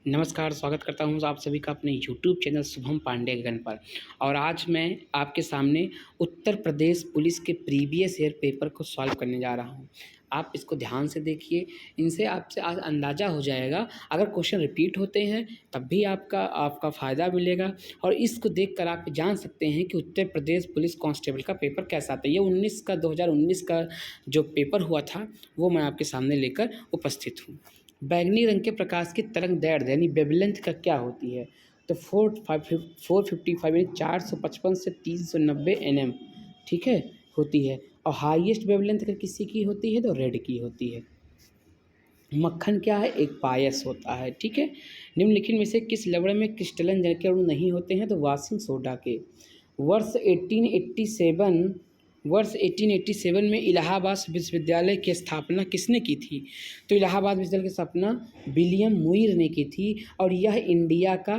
नमस्कार, स्वागत करता हूँ आप सभी का अपने यूट्यूब चैनल शुभम पांडे गगन पर। और आज मैं आपके सामने उत्तर प्रदेश पुलिस के प्रीवियस ईयर पेपर को सॉल्व करने जा रहा हूँ। आप इसको ध्यान से देखिए, इनसे आपसे आज अंदाज़ा हो जाएगा। अगर क्वेश्चन रिपीट होते हैं तब भी आपका फ़ायदा मिलेगा, और इसको देखकर आप जान सकते हैं कि उत्तर प्रदेश पुलिस कांस्टेबल का पेपर कैसा आता है। ये 2019 का जो पेपर हुआ था वो मैं आपके सामने लेकर उपस्थित हूँ। बैंगनी रंग के प्रकाश की तरंग दैर्ध्य यानी वेवलेंथ का क्या होती है? तो 455 यानी 455 से 390 nm, ठीक है, होती है। और हाईएस्ट वेवलेंथ अगर किसी की होती है तो रेड की होती है। मक्खन क्या है? एक पायस होता है, ठीक है। निम्नलिखित में से किस लवण में क्रिस्टलन जल के अणु नहीं होते हैं? तो वाशिंग सोडा के। वर्ष 1887 वर्ष 1887 में इलाहाबाद विश्वविद्यालय की स्थापना किसने की थी? तो इलाहाबाद विश्वविद्यालय की स्थापना विलियम मुइर ने की थी, और यह इंडिया का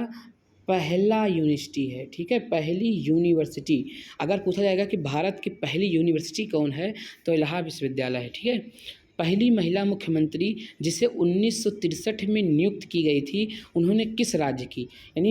पहला यूनिवर्सिटी है, ठीक है, पहली यूनिवर्सिटी। अगर पूछा जाएगा कि भारत की पहली यूनिवर्सिटी कौन है तो इलाहाबाद विश्वविद्यालय है, ठीक है। पहली महिला मुख्यमंत्री जिसे 1963 में नियुक्त की गई थी, उन्होंने किस राज्य की? यानी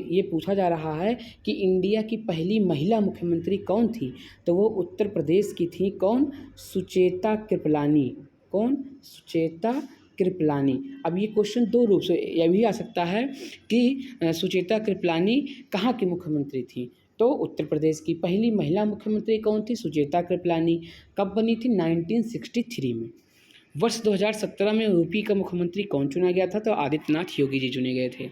ये पूछा जा रहा है कि इंडिया की पहली महिला मुख्यमंत्री कौन थी, तो वो उत्तर प्रदेश की थी। कौन? सुचेता कृपलानी। कौन? सुचेता कृपलानी। अब ये क्वेश्चन दो रूप से यह भी आ सकता है कि सुचेता कृपलानी कहाँ की मुख्यमंत्री थी? तो उत्तर प्रदेश की पहली महिला मुख्यमंत्री कौन थी? सुचेता कृपलानी। कब बनी थी? 1963 में। वर्ष 2017 में यूपी का मुख्यमंत्री कौन चुना गया था? तो आदित्यनाथ योगी जी चुने गए थे।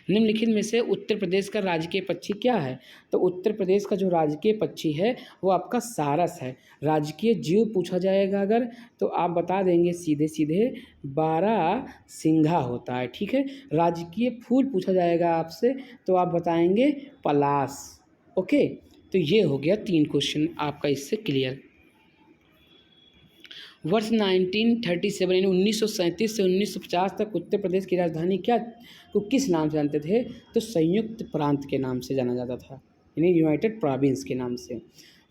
निम्नलिखित में से उत्तर प्रदेश का राजकीय पक्षी क्या है? तो उत्तर प्रदेश का जो राजकीय पक्षी है वो आपका सारस है। राजकीय जीव पूछा जाएगा अगर, तो आप बता देंगे सीधे सीधे बारहसिंघा होता है, ठीक है। राजकीय फूल पूछा जाएगा आपसे तो आप बताएंगे पलाश। ओके, तो ये हो गया 3 क्वेश्चन आपका इससे क्लियर। वर्ष 1937 यानी 1937 से 1950 तक उत्तर प्रदेश की राजधानी क्या को किस नाम से जानते थे? तो संयुक्त प्रांत के नाम से जाना जाता था, यानी यूनाइटेड प्रोविंस के नाम से।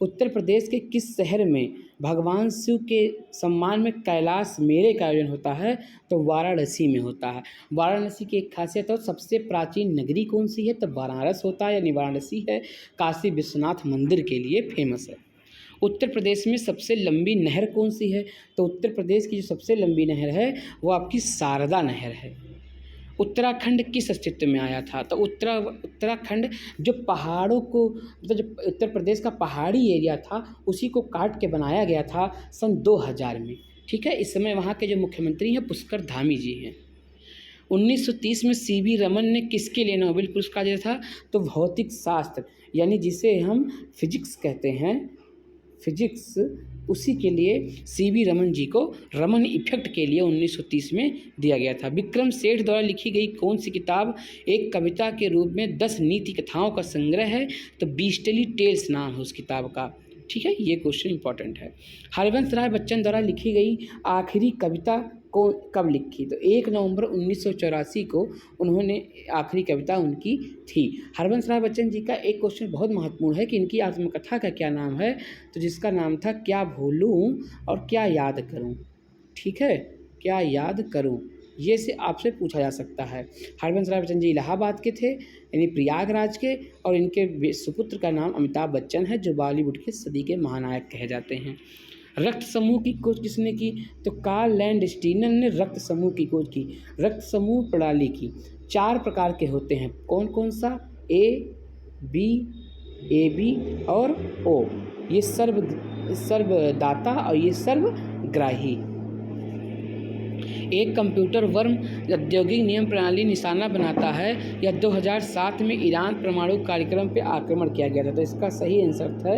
उत्तर प्रदेश के किस शहर में भगवान शिव के सम्मान में कैलाश मेले का आयोजन होता है? तो वाराणसी में होता है। वाराणसी की एक खासियत है, सबसे प्राचीन नगरी कौन सी है? तो वाराणस होता है, यानी वाराणसी है। काशी विश्वनाथ मंदिर के लिए फेमस है। उत्तर प्रदेश में सबसे लंबी नहर कौन सी है? तो उत्तर प्रदेश की जो सबसे लंबी नहर है वो आपकी शारदा नहर है। उत्तराखंड किस अस्तित्व में आया था? तो उत्तराखंड जो पहाड़ों को, मतलब जो उत्तर प्रदेश का पहाड़ी एरिया था उसी को काट के बनाया गया था सन 2000 में, ठीक है। इस समय वहाँ के जो मुख्यमंत्री हैं पुष्कर धामी जी हैं। 1930 में सीवी रमन ने किसके लिए नोबेल पुरस्कार दिया था? तो भौतिक शास्त्र, यानी जिसे हम फिजिक्स कहते हैं, फिजिक्स, उसी के लिए सीवी रमन जी को रमन इफेक्ट के लिए 1930 में दिया गया था। विक्रम सेठ द्वारा लिखी गई कौन सी किताब एक कविता के रूप में 10 नीति कथाओं का संग्रह है? तो बीस्टली टेल्स नाम है उस किताब का, ठीक है। ये क्वेश्चन इंपॉर्टेंट है। हरिवंश राय बच्चन द्वारा लिखी गई आखिरी कविता को कब लिखी? तो 1 नवंबर 1984 को उन्होंने आखिरी कविता उनकी थी। हरिवंश राय बच्चन जी का एक क्वेश्चन बहुत महत्वपूर्ण है कि इनकी आत्मकथा का क्या नाम है? तो जिसका नाम था क्या भूलूं और क्या याद करूं, ठीक है, क्या याद करूं, ये से आपसे पूछा जा सकता है। हरिवंश राय बच्चन जी इलाहाबाद के थे, यानी प्रयागराज के, और इनके सुपुत्र का नाम अमिताभ बच्चन है जो बॉलीवुड के सदी के महानायक कहे जाते हैं। रक्त समूह की खोज किसने की? तो कार्ल लैंडस्टीनर ने रक्त समूह की खोज की। रक्त समूह प्रणाली की 4 प्रकार के होते हैं, कौन कौन सा? ए बी, ए बी और ओ। ये सर्वदाता और ये सर्वग्राही। एक कंप्यूटर वर्म औद्योगिक नियम प्रणाली निशाना बनाता है। यह 2007 में ईरान परमाणु कार्यक्रम पर आक्रमण किया गया था। तो इसका सही आंसर था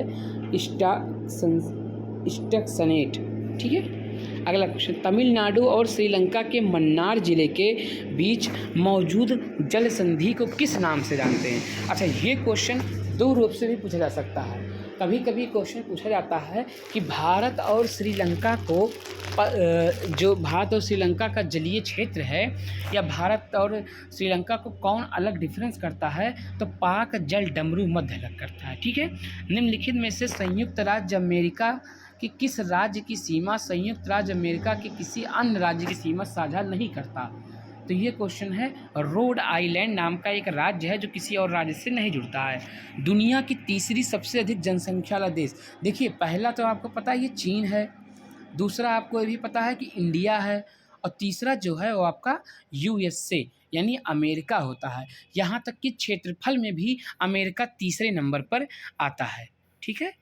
स्टक्सनेट, ठीक है। अगला क्वेश्चन, तमिलनाडु और श्रीलंका के मन्नार जिले के बीच मौजूद जल संधि को किस नाम से जानते हैं? अच्छा, ये क्वेश्चन 2 रूप से भी पूछा जा सकता है। कभी कभी क्वेश्चन पूछा जाता है कि भारत और श्रीलंका को जो भारत और श्रीलंका का जलीय क्षेत्र है, या भारत और श्रीलंका को कौन अलग डिफरेंस करता है? तो पाक जल डमरू मध्य अलग करता है, ठीक है। निम्नलिखित में से संयुक्त राज्य अमेरिका कि किस राज्य की सीमा संयुक्त राज्य अमेरिका के किसी अन्य राज्य की सीमा साझा नहीं करता? तो ये क्वेश्चन है, रोड आइलैंड नाम का एक राज्य है जो किसी और राज्य से नहीं जुड़ता है। दुनिया की तीसरी सबसे अधिक जनसंख्या वाला देश, देखिए पहला तो आपको पता है ये चीन है, दूसरा आपको ये भी पता है कि इंडिया है, और तीसरा जो है वो आपका यूएसए यानी अमेरिका होता है। यहाँ तक कि क्षेत्रफल में भी अमेरिका तीसरे नंबर पर आता है। ठीक है,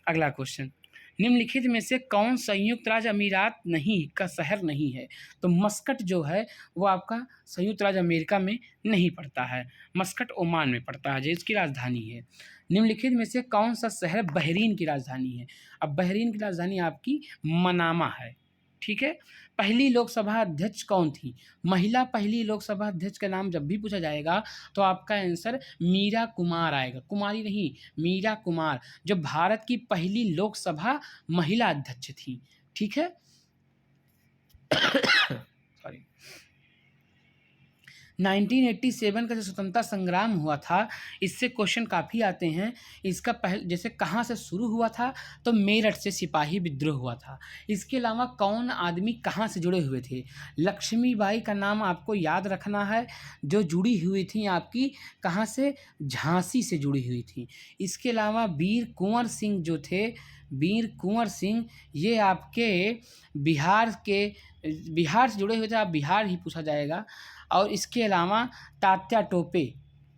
अगला क्वेश्चन, निम्नलिखित में से कौन संयुक्त राज्य अमीरात नहीं का शहर नहीं है? तो मस्कट जो है वो आपका संयुक्त राज्य अमेरिका में नहीं पड़ता है, मस्कट ओमान में पड़ता है जो इसकी राजधानी है। निम्नलिखित में से कौन सा शहर बहरीन की राजधानी है? अब बहरीन की राजधानी आपकी मनामा है। ठीक है, पहली लोकसभा अध्यक्ष कौन थी? महिला पहली लोकसभा अध्यक्ष का नाम जब भी पूछा जाएगा तो आपका आंसर मीरा कुमार आएगा, कुमारी नहीं, मीरा कुमार, जो भारत की पहली लोकसभा महिला अध्यक्ष थी। ठीक है सॉरी 1987 का जो स्वतंत्रता संग्राम हुआ था, इससे क्वेश्चन काफ़ी आते हैं। इसका जैसे कहाँ से शुरू हुआ था, तो मेरठ से सिपाही विद्रोह हुआ था। इसके अलावा कौन आदमी कहाँ से जुड़े हुए थे? लक्ष्मीबाई का नाम आपको याद रखना है, जो जुड़ी हुई थी आपकी कहाँ से? झांसी से जुड़ी हुई थी। इसके अलावा वीर कुंवर सिंह जो थे, वीर कुंवर सिंह, ये आपके बिहार से जुड़े हुए थे, आप बिहार ही पूछा जाएगा। और इसके अलावा तात्या टोपे,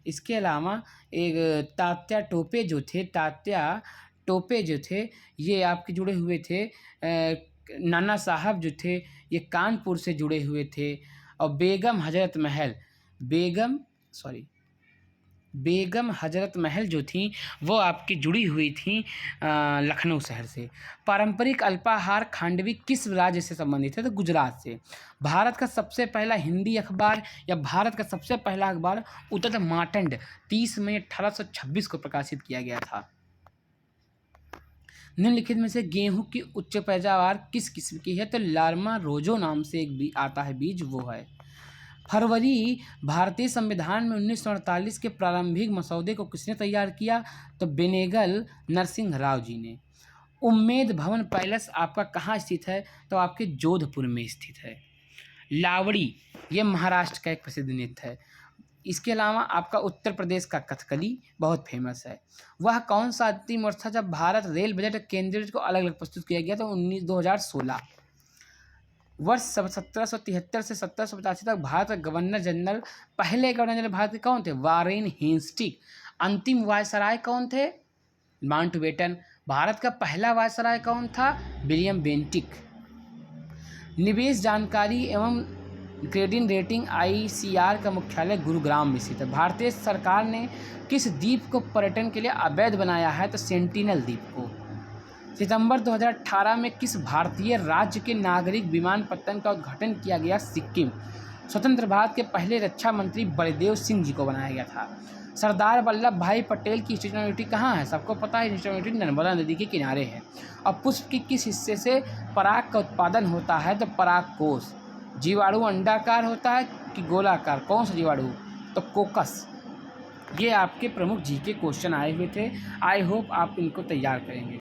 इसके अलावा एक तात्या टोपे जो थे ये आपके जुड़े हुए थे। नाना साहब जो थे ये कानपुर से जुड़े हुए थे। और बेगम हजरत महल जो थी वो आपकी जुड़ी हुई थी लखनऊ शहर से। पारंपरिक अल्पाहार खांडवी किस राज्य से संबंधित है? तो गुजरात से। भारत का सबसे पहला हिंदी अखबार या भारत का सबसे पहला अखबार उद्यत मार्तंड 30 मई 1826 को प्रकाशित किया गया था। निम्नलिखित में से गेहूं की उच्च पैदावार किस किस्म की है? तो लार्मा रोजो नाम से एक आता है बीज, वो है। फरवरी भारतीय संविधान में 1948 के प्रारंभिक मसौदे को किसने तैयार किया? तो बेनेगल नरसिंह राव जी ने। उम्मेद भवन पैलेस आपका कहाँ स्थित है? तो आपके जोधपुर में स्थित है। लावड़ी ये महाराष्ट्र का एक प्रसिद्ध नृत्य है। इसके अलावा आपका उत्तर प्रदेश का कथकली बहुत फेमस है। वह कौन सा अंतिम वर्ष था जब भारत रेल बजट केंद्र को अलग अलग प्रस्तुत किया गया? तो 2016। वर्ष 1773 से 1785 तक भारत का पहले गवर्नर जनरल भारत के कौन थे? Warren Hasting. अंतिम वायसराय कौन थे? माउंटबेटन। भारत का पहला वायसराय कौन था? William Bentinck. निवेश जानकारी एवं क्रेडिट रेटिंग ICR का मुख्यालय गुरुग्राम में स्थित है। भारतीय सरकार ने किस द्वीप को पर्यटन के लिए अवैध बनाया है? तो सेंटिनल द्वीप को। सितंबर 2018 में किस भारतीय राज्य के नागरिक विमानपत्तन का उद्घाटन किया गया? सिक्किम। स्वतंत्र भारत के पहले रक्षा मंत्री बलदेव सिंह जी को बनाया गया था। सरदार वल्लभ भाई पटेल की स्टैच्यू ऑफ यूनिटी कहाँ है? सबको पता है, स्टैच्यू ऑफ यूनिटी नर्मदा नदी के किनारे है। और पुष्प के किस हिस्से से पराग का उत्पादन होता है? तो पराग कोश। जीवाणु अंडाकार होता है कि गोलाकार? कौन सा जीवाणु? तो कोकस। ये आपके प्रमुख जी के क्वेश्चन आए हुए थे। आई होप आप इनको तैयार करेंगे।